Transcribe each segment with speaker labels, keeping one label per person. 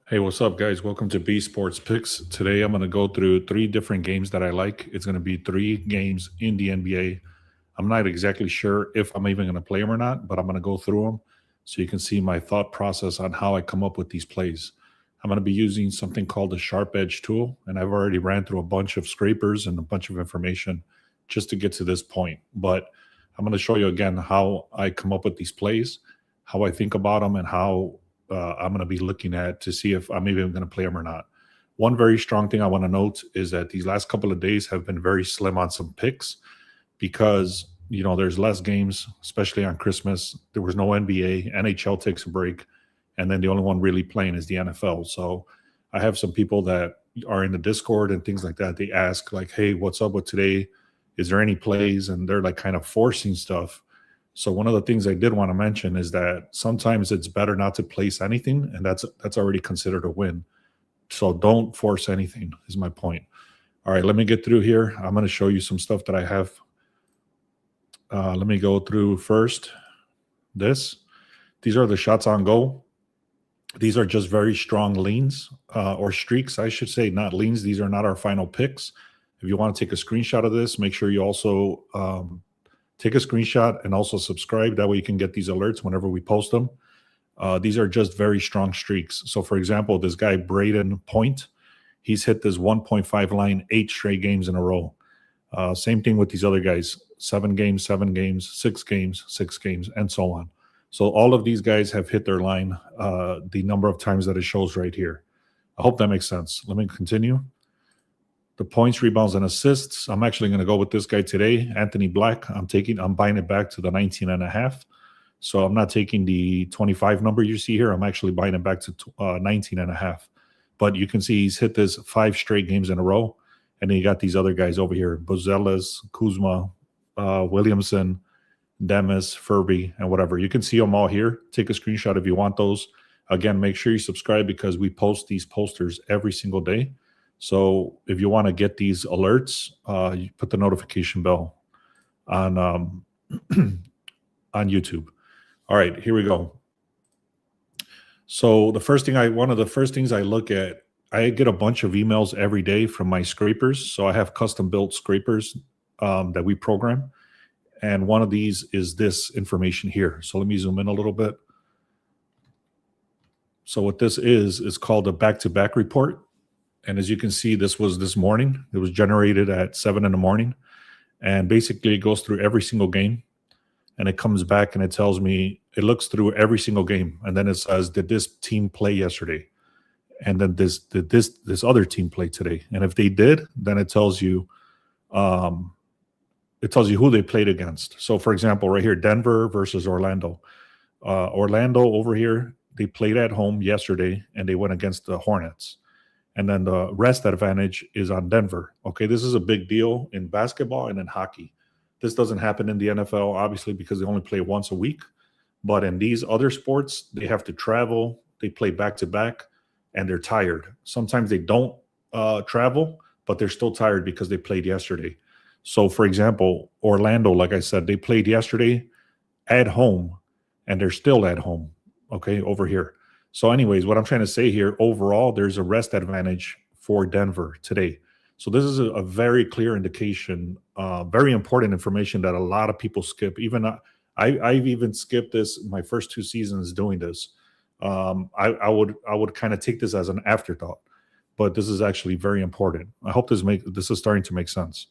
Speaker 1: Hey, what's up, guys? Welcome to B Sports Picks. Today, I'm going to go through three different games that I like. It's going to be three games in the NBA. I'm not exactly sure if I'm even going to play them or not, but I'm going to go through them so you can see my thought process on how I come up with these plays. I'm going to be using something called the Sharp Edge tool, and I've already ran through a bunch of scrapers and a bunch of information just to get to this point. But I'm going to show you again how I come up with these plays, how I think about them, and how I'm going to be looking at to see if I'm even going to play them or not. One very strong thing I want to note is that these last couple of days have been very slim on some picks because there's less games, especially on Christmas. There was no NBA, NHL takes a break, and then the only one really playing is the NFL. So I have some people that are in the Discord and things like that. They ask like, "Hey, what's up with today? Is there any plays?" And they're like kind of forcing stuff. So one of the things I did want to mention is that sometimes it's better not to place anything, and that's already considered a win. So don't force anything, is my point. All right, let me get through here. I'm going to show you some stuff that I have. Let me go through first this. These are the shots on goal. These are just very strong leans or streaks, I should say, not leans. These are not our final picks. If you want to take a screenshot of this, make sure you also take a screenshot and also subscribe. That way you can get these alerts whenever we post them. These are just very strong streaks. So, for example, this guy, Braden Point, he's hit this 1.5 line 8 straight games in a row. Same thing with these other guys, 7 games, 7 games, 6 games, 6 games, and so on. So all of these guys have hit their line the number of times that it shows right here. I hope that makes sense. Let me continue. The points, rebounds, and assists. I'm actually going to go with this guy today, Anthony Black. I'm buying it back to the 19.5. So I'm not taking the 25 number you see here. I'm actually buying it back to 19.5. But you can see he's hit this 5 straight games in a row. And then you got these other guys over here, Bozelas, Kuzma, Williamson, Demis, Furby, and whatever. You can see them all here. Take a screenshot if you want those. Again, make sure you subscribe because we post these posters every single day. So if you want to get these alerts, you put the notification bell on on YouTube. All right, here we go. So one of the first things I look at, I get a bunch of emails every day from my scrapers. So I have custom built scrapers that we program. And one of these is this information here. So let me zoom in a little bit. So what this is called a back-to-back report. And as you can see, this was this morning. It was generated at 7 in the morning. And basically, it goes through every single game. And it comes back and it tells me, it looks through every single game. And then it says, did this team play yesterday? And then did this other team play today? And if they did, then it tells you who they played against. So, for example, right here, Denver versus Orlando. Orlando over here, they played at home yesterday, and they went against the Hornets. And then the rest advantage is on Denver. Okay, this is a big deal in basketball and in hockey. This doesn't happen in the NFL, obviously, because they only play once a week. But in these other sports, they have to travel. They play back-to-back, and they're tired. Sometimes they don't travel, but they're still tired because they played yesterday. So, for example, Orlando, like I said, they played yesterday at home, and they're still at home, okay, over here. So anyways, what I'm trying to say here, overall, there's a rest advantage for Denver today. So this is a very clear indication, very important information that a lot of people skip. Even I've even skipped this my first 2 seasons doing this. I would kind of take this as an afterthought, but this is actually very important. I hope this is starting to make sense.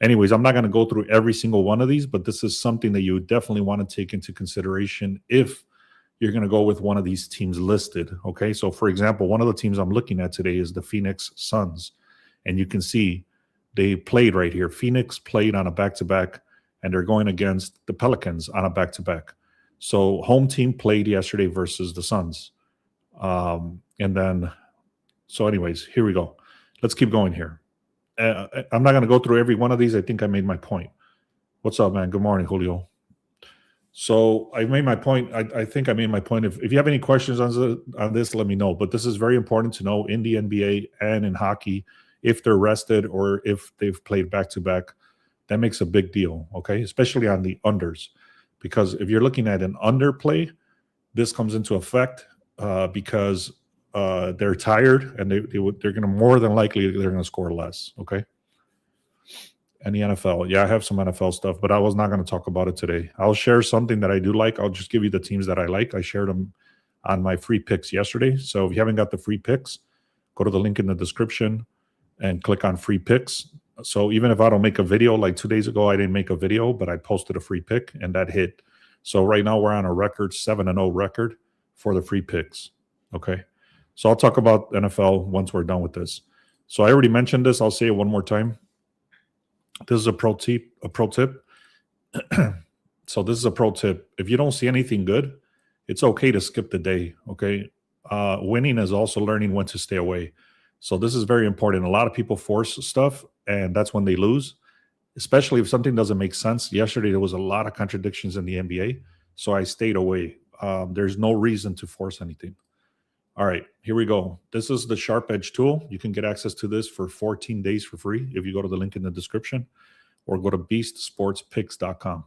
Speaker 1: Anyways, I'm not going to go through every single one of these, but this is something that you definitely want to take into consideration if you're going to go with one of these teams listed. Okay, so for example, one of the teams I'm looking at today is the Phoenix Suns. And you can see they played right here. Phoenix played on a back-to-back, and they're going against the Pelicans on a back-to-back. So home team played yesterday versus the Suns. So anyways, here we go. Let's keep going here. I'm not going to go through every one of these. I think I made my point. What's up, man? Good morning, Julio. So I made my point. I think I made my point. If you have any questions on this, let me know. But this is very important to know in the NBA and in hockey, if they're rested or if they've played back-to-back, that makes a big deal, okay? Especially on the unders. Because if you're looking at an underplay, this comes into effect because they're tired, and they're going to more than likely they're going to score less. Okay. And the NFL, yeah, I have some NFL stuff, but I was not going to talk about it today. I'll share something that I do like. I'll just give you the teams that I like. I shared them on my free picks yesterday. So if you haven't got the free picks, go to the link in the description and click on free picks. So even if I don't make a video, like 2 days ago, I didn't make a video, but I posted a free pick and that hit. So right now we're on a record 7-0 record for the free picks. Okay. So I'll talk about NFL once we're done with this. So I already mentioned this. I'll say it one more time. This is a pro tip. So this is a pro tip. If you don't see anything good, it's okay to skip the day. Okay. Winning is also learning when to stay away. So this is very important. A lot of people force stuff, and that's when they lose, especially if something doesn't make sense. Yesterday, there was a lot of contradictions in the NBA, so I stayed away. There's no reason to force anything. All right, here we go. This is the Sharp Edge tool. You can get access to this for 14 days for free if you go to the link in the description or go to beastsportspicks.com.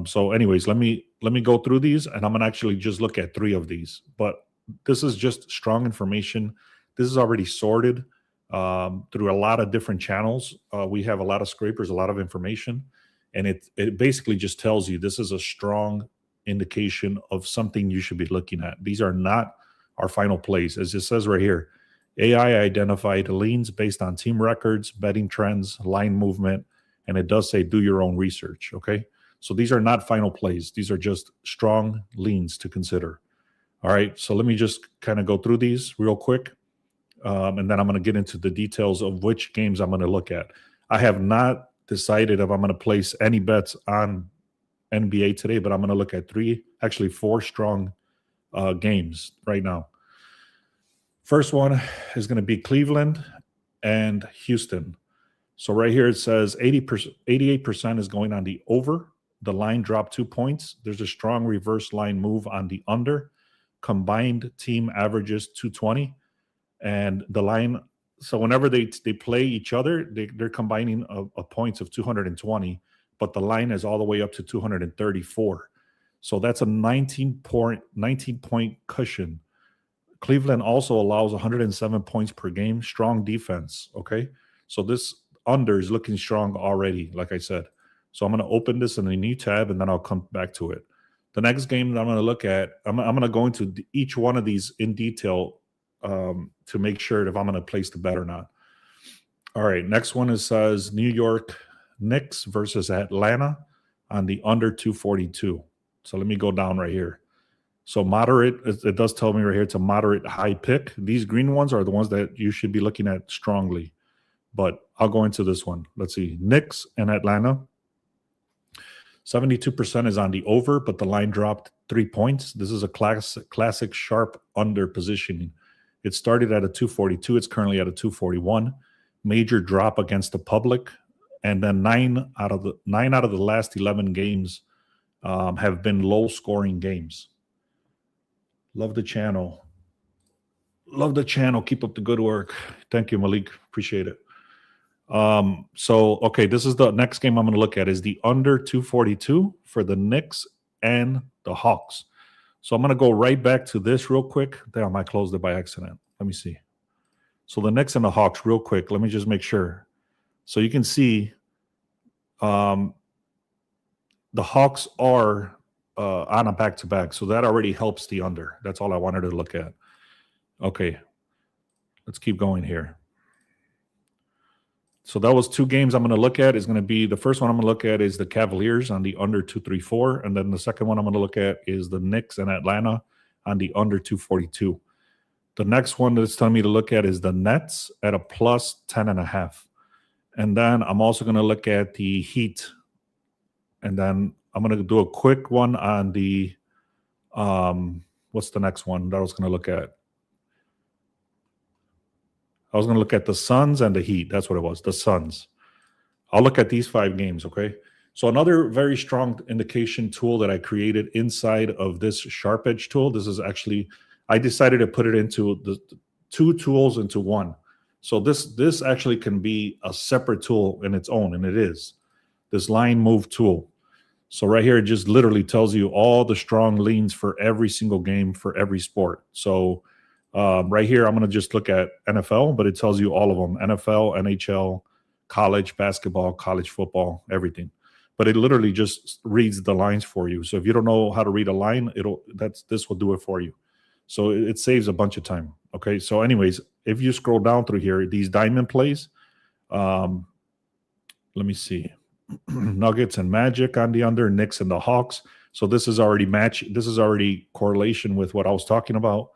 Speaker 1: So anyways, let me go through these, and I'm going to actually just look at 3 of these. But this is just strong information. This is already sorted through a lot of different channels. We have a lot of scrapers, a lot of information, and it basically just tells you this is a strong indication of something you should be looking at. These are not our final plays. As it says right here, AI identified leans based on team records, betting trends, line movement, and it does say do your own research, okay? So these are not final plays. These are just strong leans to consider. All right, so let me just kind of go through these real quick, and then I'm going to get into the details of which games I'm going to look at. I have not decided if I'm going to place any bets on NBA today, but I'm going to look at 4 strong games right now. First one is going to be Cleveland and Houston. So right here it says 88% is going on the over. The line dropped 2 points. There's a strong reverse line move on the under. Combined team averages 220. And the line, so whenever they play each other, they're combining a points of 220, but the line is all the way up to 234. So that's a 19-point cushion. Cleveland also allows 107 points per game. Strong defense, okay? So this under is looking strong already, like I said. So I'm going to open this in a new tab, and then I'll come back to it. The next game that I'm going to look at, I'm going to go into each one of these in detail to make sure if I'm going to place the bet or not. All right, next one says New York Knicks versus Atlanta on the under 242. So let me go down right here. So moderate, it does tell me right here it's a moderate high pick. These green ones are the ones that you should be looking at strongly. But I'll go into this one. Let's see. Knicks and Atlanta. 72% is on the over, but the line dropped 3 points. This is a classic sharp under positioning. It started at a 242. It's currently at a 241. Major drop against the public. And then 9 out of the last 11 games have been low-scoring games. Love the channel. Love the channel. Keep up the good work. Thank you, Malik. Appreciate it. Okay, this is the next game I'm going to look at is the under 242 for the Knicks and the Hawks. So I'm going to go right back to this real quick. There, I might close it by accident. Let me see. So the Knicks and the Hawks real quick. Let me just make sure. So you can see the Hawks are on a back-to-back. So that already helps the under. That's all I wanted to look at. Okay, let's keep going here. So that was 2 games I'm going to look at. Is going to be the first one I'm going to look at is the Cavaliers on the under 234, and then the second one I'm going to look at is the Knicks and Atlanta on the under 242. The next one that's telling me to look at is the Nets at a plus 10.5, and then I'm also going to look at the Heat, and then I'm going to do a quick one on the what's the next one that I was going to look at? I was going to look at the Suns and the Heat. That's what it was, the Suns. I'll look at these 5 games, okay? So another very strong indication tool that I created inside of this Sharp Edge tool, this is actually, I decided to put it into the 2 tools into one. So this actually can be a separate tool in its own, and it is. This line move tool. So right here, it just literally tells you all the strong leans for every single game for every sport. So Right here, I'm going to just look at NFL, but it tells you all of them: NFL, NHL, college basketball, college football, everything. But it literally just reads the lines for you. So if you don't know how to read a line, this will do it for you. So it saves a bunch of time. Okay. So, anyways, if you scroll down through here, these diamond plays, let me see. Nuggets and Magic on the under, Knicks and the Hawks. So this is already This is already correlation with what I was talking about.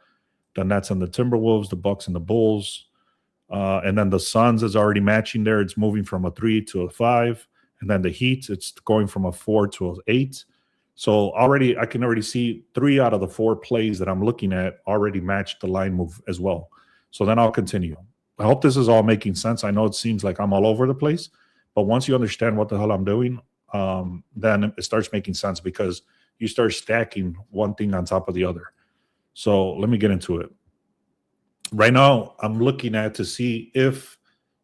Speaker 1: The Nets and the Timberwolves, the Bucks and the Bulls. And then the Suns is already matching there. It's moving from a 3 to a 5. And then the Heat, it's going from a 4 to an 8. So I can already see 3 out of the 4 plays that I'm looking at already match the line move as well. So then I'll continue. I hope this is all making sense. I know it seems like I'm all over the place, but once you understand what the hell I'm doing, then it starts making sense because you start stacking one thing on top of the other. So let me get into it. Right now, I'm looking at to see if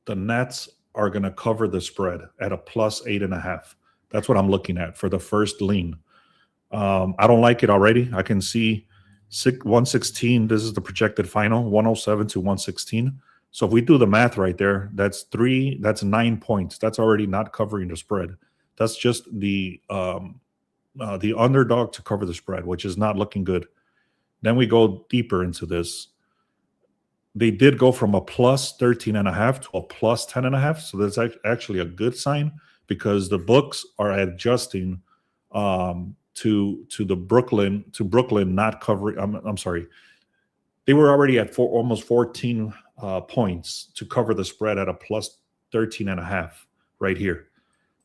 Speaker 1: the Nets are going to cover the spread at a plus 8.5. That's what I'm looking at for the first lean. I don't like it already. I can see 116. This is the projected final, 107 to 116. So if we do the math right there, that's 9 points. That's already not covering the spread. That's just the underdog to cover the spread, which is not looking good. Then we go deeper into this. They did go from a plus 13.5 to a plus 10.5. So that's actually a good sign because the books are adjusting to Brooklyn not covering. I'm sorry. They were already at almost 14 points to cover the spread at a plus 13.5 right here.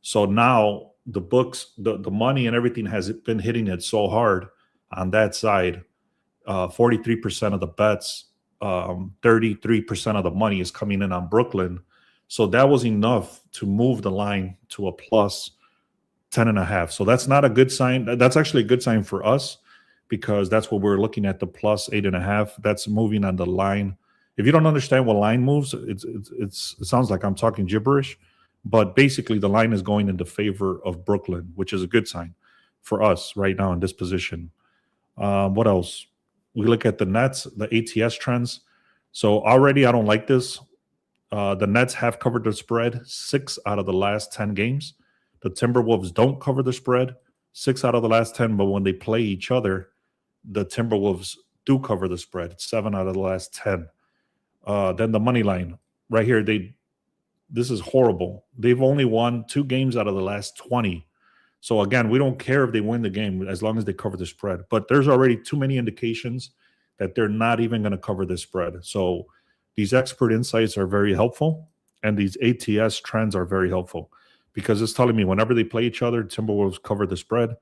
Speaker 1: So now the books, the money and everything has been hitting it so hard on that side. 43% of the bets, 33% of the money is coming in on Brooklyn. So that was enough to move the line to a plus 10.5. So that's not a good sign. That's actually a good sign for us because that's what we're looking at, the plus 8.5. That's moving on the line. If you don't understand what line moves, it sounds like I'm talking gibberish, but basically the line is going in the favor of Brooklyn, which is a good sign for us right now in this position. What else? We look at the Nets, the ATS trends. So already I don't like this. The Nets have covered the spread 6 out of the last 10 games. The Timberwolves don't cover the spread 6 out of the last 10, but when they play each other, the Timberwolves do cover the spread 7 out of the last 10. Then the money line right here, this is horrible. They've only won 2 games out of the last 20. So again, we don't care if they win the game as long as they cover the spread. But there's already too many indications that they're not even going to cover the spread. So these expert insights are very helpful, and these ATS trends are very helpful because it's telling me whenever they play each other, Timberwolves cover the spread.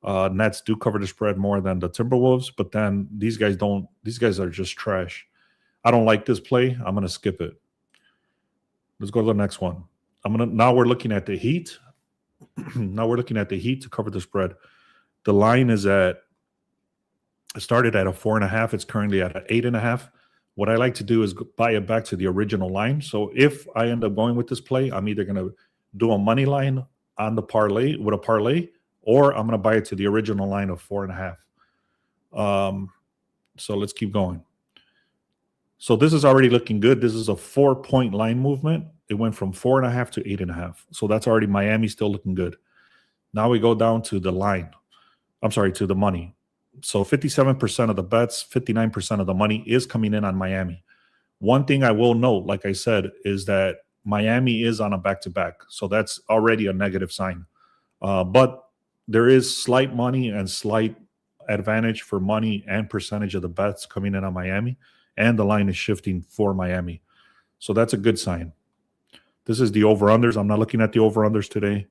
Speaker 1: Nets do cover the spread more than the Timberwolves, but then these guys don't. These guys are just trash. I don't like this play. I'm going to skip it. Let's go to the next one. Now we're looking at the Heat. Now we're looking at the Heat to cover the spread. The line is it started at a 4.5. It's currently at an 8.5. What I like to do is buy it back to the original line. So if I end up going with this play, I'm either going to do a money line on the parlay with a parlay, or I'm going to buy it to the original line of 4.5. So let's keep going. So this is already looking good. This is a 4-point line movement. It went from 4.5 to 8.5. So that's already Miami still looking good. Now we go down to the line. I'm sorry, to the money. So 57% of the bets, 59% of the money is coming in on Miami. One thing I will note, like I said, is that Miami is on a back-to-back. So that's already a negative sign. But there is slight money and slight advantage for money and percentage of the bets coming in on Miami. And the line is shifting for Miami. So that's a good sign. This is the over-unders. I'm not looking at the over-unders today.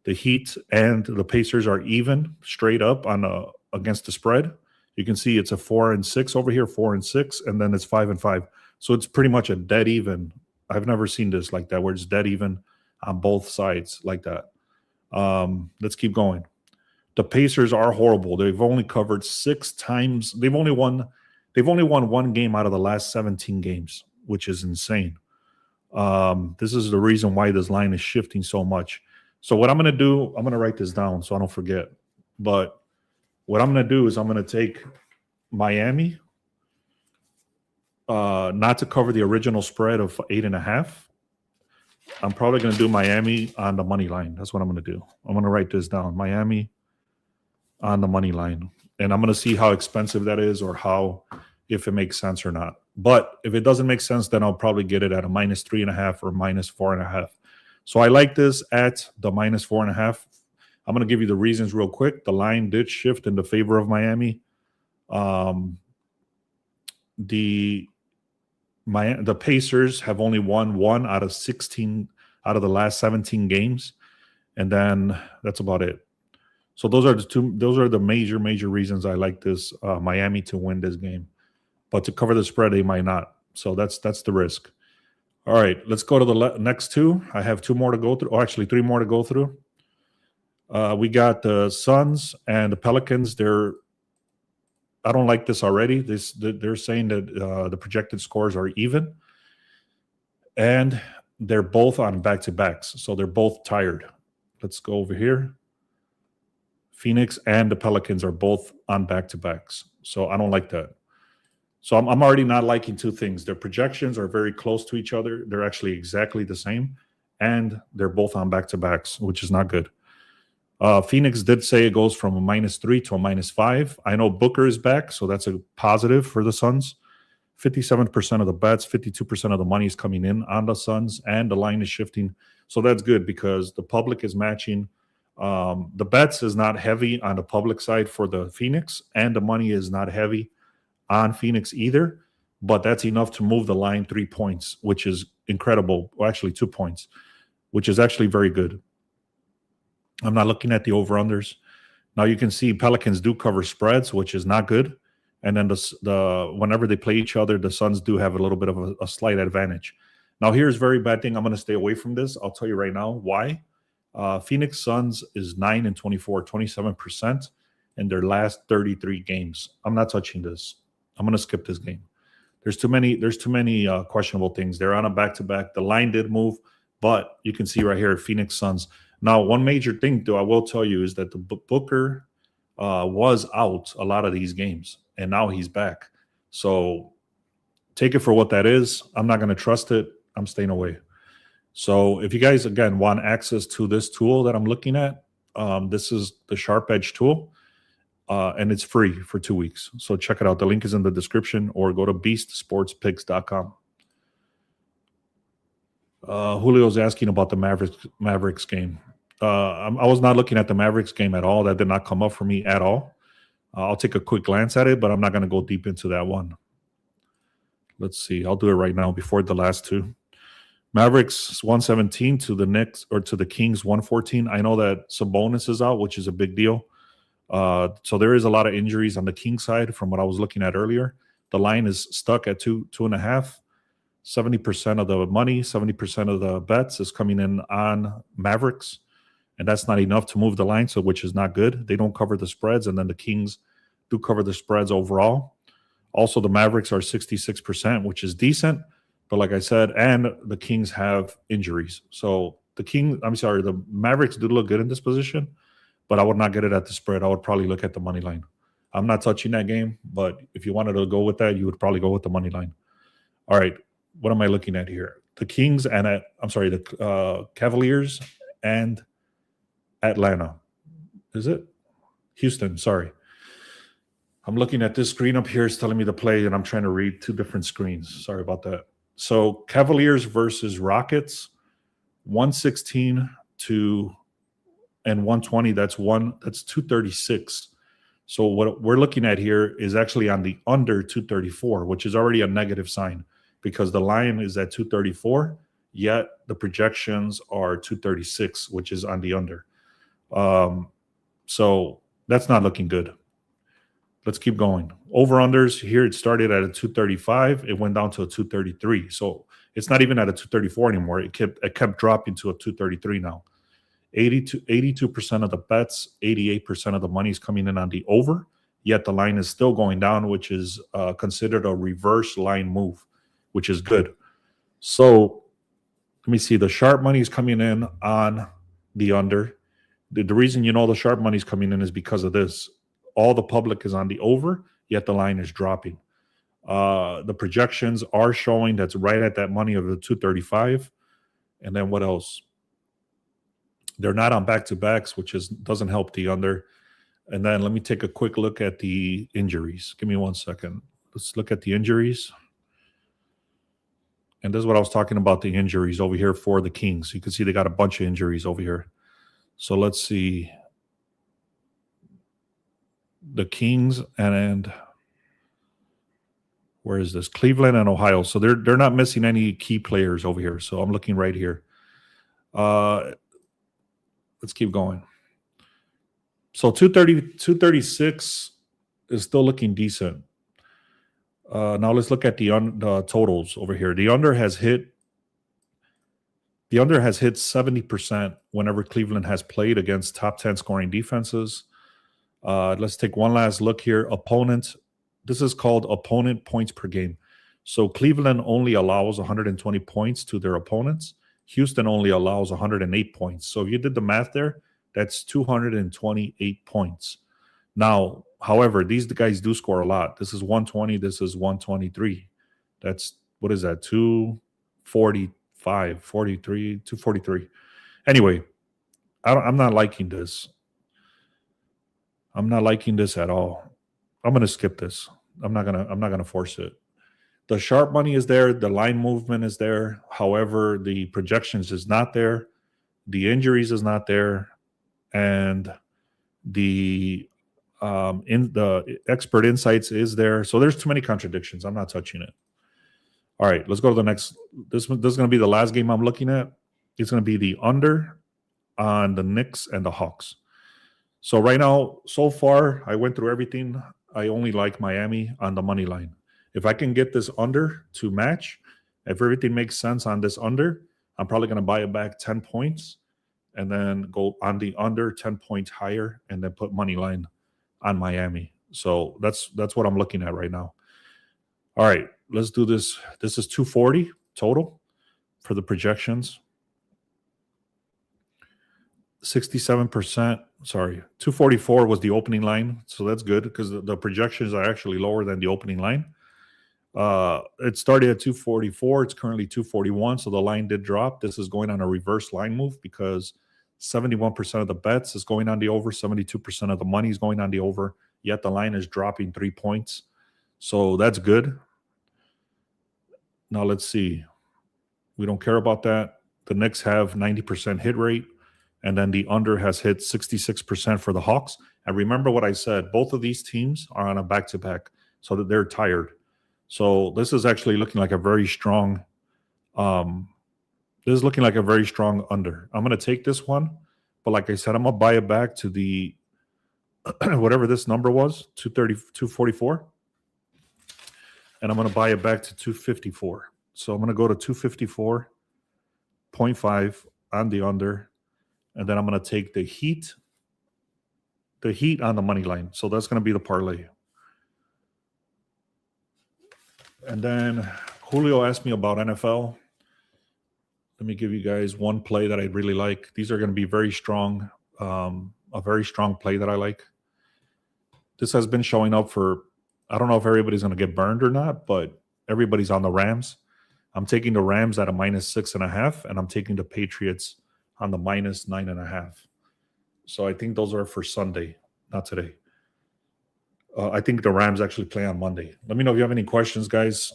Speaker 1: The Heat and the Pacers are even straight up on against the spread. You can see it's a 4-6 over here, 4-6, and then it's 5-5. So it's pretty much a dead even. I've never seen this like that, where it's dead even on both sides like that. Let's keep going. The Pacers are horrible. They've only covered 6 times. They've only won 1 game out of the last 17 games, which is insane. This is the reason why this line is shifting so much. So what I'm going to do, I'm going to write this down so I don't forget. But what I'm going to do is I'm going to take Miami not to cover the original spread of 8.5. I'm probably going to do Miami on the money line. That's what I'm going to do. I'm going to write this down. Miami on the money line. And I'm going to see how expensive that is or if it makes sense or not. But if it doesn't make sense, then I'll probably get it at a -3.5 or -4.5. So I like this at the -4.5. I'm going to give you the reasons real quick. The line did shift in the favor of Miami. The Pacers have only won 1 out of 16 out of the last 17 games, and then that's about it. So those are the major reasons I like this Miami to win this game, but to cover the spread they might not. So that's the risk. All right, let's go to the next two. I have 2 more to go through. Actually 3 more to go through. We got the Suns and the Pelicans. I don't like this already. They're saying that the projected scores are even, and they're both on back-to-backs, so they're both tired. Let's go over here. Phoenix and the Pelicans are both on back-to-backs, so I don't like that. So I'm already not liking 2 things. Their projections are very close to each other. They're actually exactly the same, and they're both on back-to-backs, which is not good. Phoenix did say it goes from a -3 to a -5. I know Booker is back, so that's a positive for the Suns. 57% of the bets, 52% of the money is coming in on the Suns, and the line is shifting. So that's good because the public is matching. The bets is not heavy on the public side for the Phoenix, and the money is not heavy on Phoenix either. But that's enough to move the line 3 points, which is incredible. Well, actually 2 points, which is actually very good. I'm not looking at the over-unders. Now you can see Pelicans do cover spreads, which is not good. And then whenever they play each other, the Suns do have a little bit of a slight advantage. Now here's a very bad thing. I'm going to stay away from this. I'll tell you right now why. Phoenix Suns is 9-24, 27% in their last 33 games. I'm not touching this. I'm going to skip this game. There's too many questionable things. They're on a back-to-back. The line did move, but you can see right here, Phoenix Suns. Now, one major thing, though, I will tell you is that the Booker was out a lot of these games, and now he's back. So take it for what that is. I'm not going to trust it. I'm staying away. So if you guys, again, want access to this tool that I'm looking at, this is the Sharp Edge tool, and it's free for 2 weeks. So check it out. The link is in the description, or go to beastsportspicks.com. Julio's asking about the Mavericks game. I was not looking at the Mavericks game at all. That did not come up for me at all. I'll take a quick glance at it, but I'm not going to go deep into that one. Let's see. I'll do it right now before the last 2. Mavericks 117 to the Knicks, or to the Kings 114. I know that Sabonis is out, which is a big deal. So there is a lot of injuries on the Kings side from what I was looking at earlier. The line is stuck at 2.5. 70% of the money, 70% of the bets is coming in on Mavericks, and that's not enough to move the line, so which is not good. They don't cover the spreads, and then the Kings do cover the spreads overall. Also, the Mavericks are 66%, which is decent, but like I said, and the Kings have injuries. So the Mavericks do look good in this position, but I would not get it at the spread. I would probably look at the money line. I'm not touching that game, but if you wanted to go with that, you would probably go with the money line. All right. What am I looking at here? The Kings and the Cavaliers and Atlanta. Is it? Houston, sorry. I'm looking at this screen up here. It's telling me to play, and I'm trying to read 2 different screens. Sorry about that. So Cavaliers versus Rockets, 116 and 120. That's 236. So what we're looking at here is actually on the under 234, which is already a negative sign, because the line is at 234, yet the projections are 236, which is on the under. So that's not looking good. Let's keep going. Over-unders, here it started at a 235. It went down to a 233. So it's not even at a 234 anymore. It kept dropping to a 233 now. 82% of the bets, 88% of the money is coming in on the over, yet the line is still going down, which is considered a reverse line move, which is good. So let me see. The sharp money is coming in on the under. The reason you know the sharp money is coming in is because of this. All the public is on the over, yet the line is dropping. The projections are showing that's right at that money of the 235. And then what else? They're not on back-to-backs, which doesn't help the under. And then let me take a quick look at the injuries. Give me 1 second. Let's look at the injuries. And this is what I was talking about, the injuries over here for the Kings. You can see they got a bunch of injuries over here. So let's see. The Kings and where is this? Cleveland and Ohio. So they're not missing any key players over here. So I'm looking right here. Let's keep going. So 236 is still looking decent. Now let's look at the totals over here. The under has hit 70% whenever Cleveland has played against top 10 scoring defenses. Let's take one last look here. Opponent. This is called opponent points per game. So Cleveland only allows 120 points to their opponents. Houston only allows 108 points. So if you did the math there, that's 228 points. Now, however, these guys do score a lot. This is 120. This is 123. That's, what is that? 245, 43, 243. Anyway, I'm not liking this. I'm not liking this at all. I'm going to skip this. I'm not going to force it. The sharp money is there. The line movement is there. However, the projections is not there. The injuries is not there. And the expert insights is there. So there's too many contradictions. I'm not touching it. All right, let's go to the next. This is going to be the last game I'm looking at. It's going to be the under on the Knicks and the Hawks. So right now, so far, I went through everything. I only like Miami on the money line. If I can get this under to match, if everything makes sense on this under, I'm probably going to buy it back 10 points and then go on the under 10 points higher and then put money line on Miami. So that's what I'm looking at right now. All right, let's do this. This is 240 total for the projections. 67%, sorry, 244 was the opening line. So that's good because the projections are actually lower than the opening line. It started at 244. It's currently 241. So the line did drop. This is going on a reverse line move because 71% of the bets is going on the over. 72% of the money is going on the over. Yet the line is dropping 3 points. So that's good. Now let's see. We don't care about that. The Knicks have 90% hit rate. And then the under has hit 66% for the Hawks. And remember what I said. Both of these teams are on a back-to-back. So that they're tired. So this is actually looking like a very strong under. I'm going to take this one, but like I said, I'm going to buy it back to the whatever this number was, 244, and I'm going to buy it back to 254. So I'm going to go to 254.5 on the under, and then I'm going to take the Heat on the money line. So that's going to be the parlay. And then Julio asked me about NFL. Let me give you guys one play that I really like. These are going to be very strong, a very strong play that I like. This has been showing up for, I don't know if everybody's going to get burned or not, but everybody's on the Rams. I'm taking the Rams at a -6.5, and I'm taking the Patriots on the -9.5. So I think those are for Sunday, not today. I think the Rams actually play on Monday. Let me know if you have any questions, guys.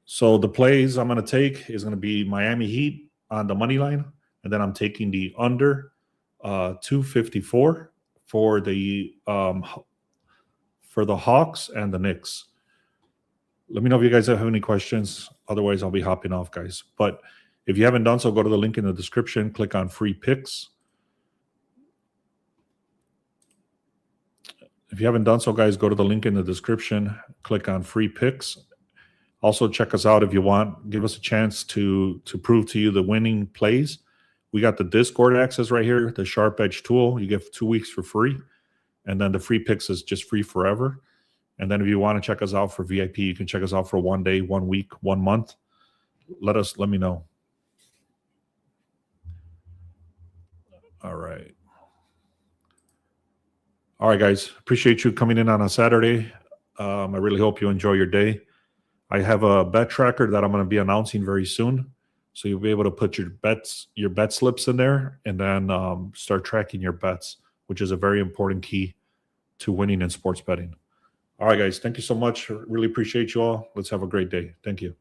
Speaker 1: So the plays I'm going to take is going to be Miami Heat on the money line, and then I'm taking the under 254 for the Hawks and the Knicks. Let me know if you guys have any questions. Otherwise, I'll be hopping off, guys. But if you haven't done so, go to the link in the description. Click on free picks. If you haven't done so, guys, go to the link in the description. Click on free picks. Also, check us out if you want. Give us a chance to prove to you the winning plays. We got the Discord access right here, the Sharp Edge tool. You get 2 weeks for free. And then the free picks is just free forever. And then if you want to check us out for VIP, you can check us out for 1 day, 1 week, 1 month. Let me know. All right. All right, guys. Appreciate you coming in on a Saturday. I really hope you enjoy your day. I have a bet tracker that I'm going to be announcing very soon. So you'll be able to put your bet slips in there, and then start tracking your bets, which is a very important key to winning in sports betting. All right, guys. Thank you so much. Really appreciate you all. Let's have a great day. Thank you.